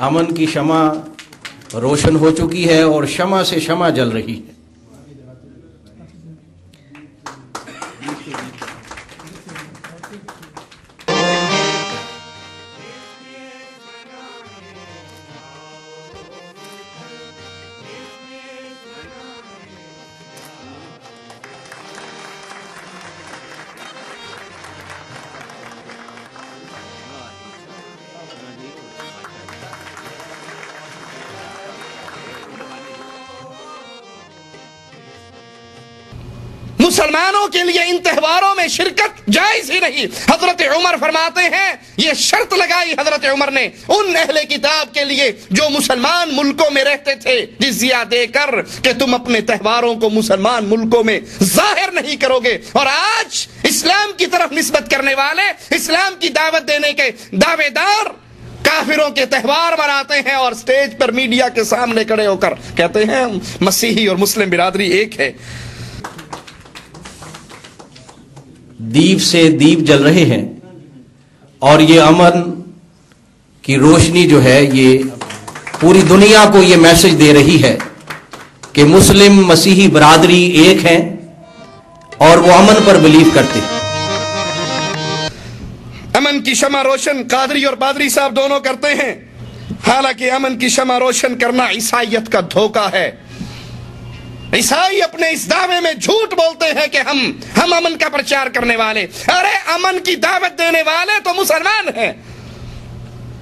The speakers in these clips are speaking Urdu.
امن کی شمع روشن ہو چکی ہے اور شمع سے شمع جل رہی ہے. مسلمانوں کے لیے ان تہواروں میں شرکت جائز ہی نہیں. حضرت عمر فرماتے ہیں یہ شرط لگائی حضرت عمر نے ان اہل کتاب کے لیے جو مسلمان ملکوں میں رہتے تھے جزیہ دے کر کہ تم اپنے تہواروں کو مسلمان ملکوں میں ظاہر نہیں کرو گے. اور آج اسلام کی طرف نسبت کرنے والے, اسلام کی دعوت دینے کے دعوے دار کافروں کے تہوار مناتے ہیں اور سٹیج پر میڈیا کے سامنے کھڑے ہو کر کہتے ہیں مسیحی اور مسلم برادری ایک ہے. دیپ سے دیپ جل رہے ہیں اور یہ امن کی روشنی جو ہے یہ پوری دنیا کو یہ میسج دے رہی ہے کہ مسلم مسیحی برادری ایک ہیں اور وہ امن پر بلیو کرتے ہیں. امن کی شمع روشن قادری اور پادری صاحب دونوں کرتے ہیں, حالانکہ امن کی شمع روشن کرنا عیسائیت کا دھوکہ ہے. عیسائی اپنے اس دعوے میں جھوٹ بولتے ہیں کہ ہم امن کا پرچار کرنے والے. ارے امن کی دعوت دینے والے تو مسلمان ہیں.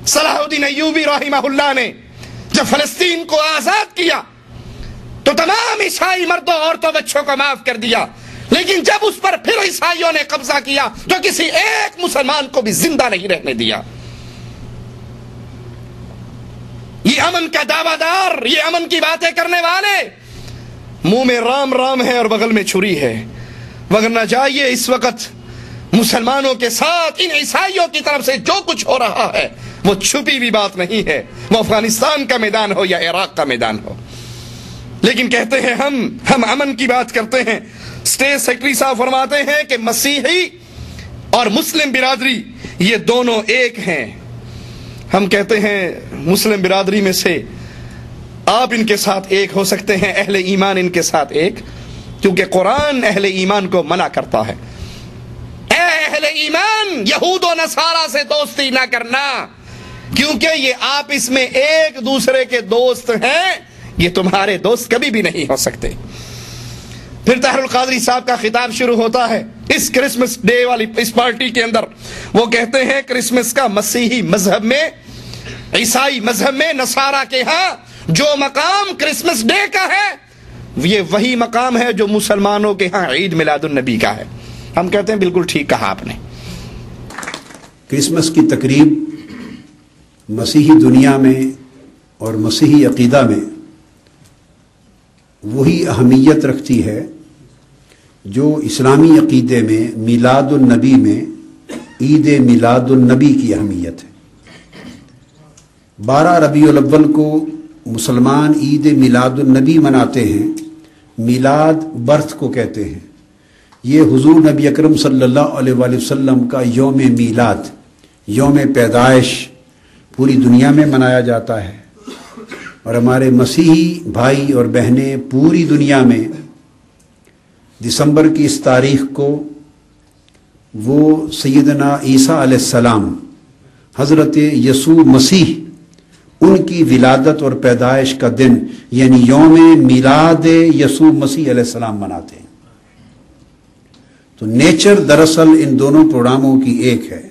صلاح الدین ایوبی رحمہ اللہ نے جب فلسطین کو آزاد کیا تو تمام عیسائی مردوں عورتوں بچوں کو معاف کر دیا, لیکن جب اس پر پھر عیسائیوں نے قبضہ کیا تو کسی ایک مسلمان کو بھی زندہ نہیں رہنے دیا. یہ امن کا دعویٰ دار, یہ امن کی باتیں کرنے والے منہ میں رام رام ہے اور بغل میں چھری ہے. وگرنہ جائیے اس وقت مسلمانوں کے ساتھ ان عیسائیوں کی طرف سے جو کچھ ہو رہا ہے وہ چھپی ہوئی بات نہیں ہے, وہ افغانستان کا میدان ہو یا عراق کا میدان ہو. لیکن کہتے ہیں ہم امن کی بات کرتے ہیں. اسٹیٹ سیکرٹری صاحب فرماتے ہیں کہ مسیحی اور مسلم برادری یہ دونوں ایک ہیں. ہم کہتے ہیں مسلم برادری میں سے آپ ان کے ساتھ ایک ہو سکتے ہیں, اہل ایمان ان کے ساتھ ایک, کیونکہ قرآن اہل ایمان کو منع کرتا ہے. اے اہل ایمان, یہود و نصارہ سے دوستی نہ کرنا کیونکہ یہ آپس میں ایک دوسرے کے دوست ہیں, یہ تمہارے دوست کبھی بھی نہیں ہو سکتے. پھر طاہر القادری صاحب کا خطاب شروع ہوتا ہے اس کرسمس ڈے والی اس پارٹی کے اندر. وہ کہتے ہیں کرسمس کا مسیحی مذہب میں, عیسائی مذہب میں, نصارہ کے ہاں جو مقام کرسمس ڈے کا ہے یہ وہی مقام ہے جو مسلمانوں کے ہاں عید میلاد النبی کا ہے. ہم کہتے ہیں بالکل ٹھیک کہا آپ نے. کرسمس کی تقریب مسیحی دنیا میں اور مسیحی عقیدہ میں وہی اہمیت رکھتی ہے جو اسلامی عقیدے میں میلاد النبی میں عید میلاد النبی کی اہمیت ہے. 12 ربیع الاول کو مسلمان عید میلاد النبی مناتے ہیں. میلاد برتھ کو کہتے ہیں. یہ حضور نبی اکرم صلی اللہ علیہ وآلہ وسلم کا یوم میلاد, یوم پیدائش پوری دنیا میں منایا جاتا ہے. اور ہمارے مسیحی بھائی اور بہنیں پوری دنیا میں دسمبر کی اس تاریخ کو وہ سیدنا عیسیٰ علیہ السلام, حضرت یسوع مسیح, ان کی ولادت اور پیدائش کا دن یعنی یوم میلاد یسوع مسیح علیہ السلام مناتے ہیں. تو نیچر دراصل ان دونوں پروگراموں کی ایک ہے.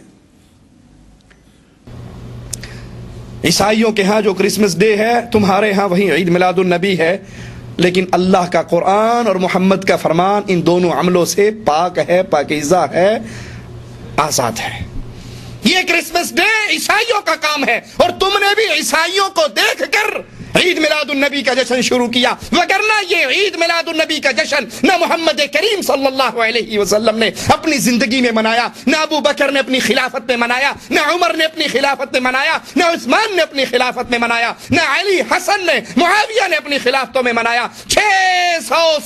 عیسائیوں کے ہاں جو کرسمس ڈے ہے تمہارے ہاں وہی عید میلاد النبی ہے, لیکن اللہ کا قرآن اور محمد کا فرمان ان دونوں عملوں سے پاک ہے, پاکیزہ ہے, آزاد ہے. یہ کرسمس ڈے عیسائیوں کا کام ہے اور تم نے بھی عیسائیوں کو دیکھ کر عید میلاد النبی کا جشن شروع کیا, وگرنہ یہ عید میلاد النبی کا جشن نہ محمد کریم صلی اللہ علیہ وسلم نے اپنی زندگی میں منایا, نہ ابو بکر نے اپنی خلافت میں منایا, نہ عمر نے اپنی خلافت میں منایا, نہ عثمان نے اپنی خلافت میں منایا, نہ علی, حسن نے, معاویہ نے اپنی خلافتوں میں منایا. 600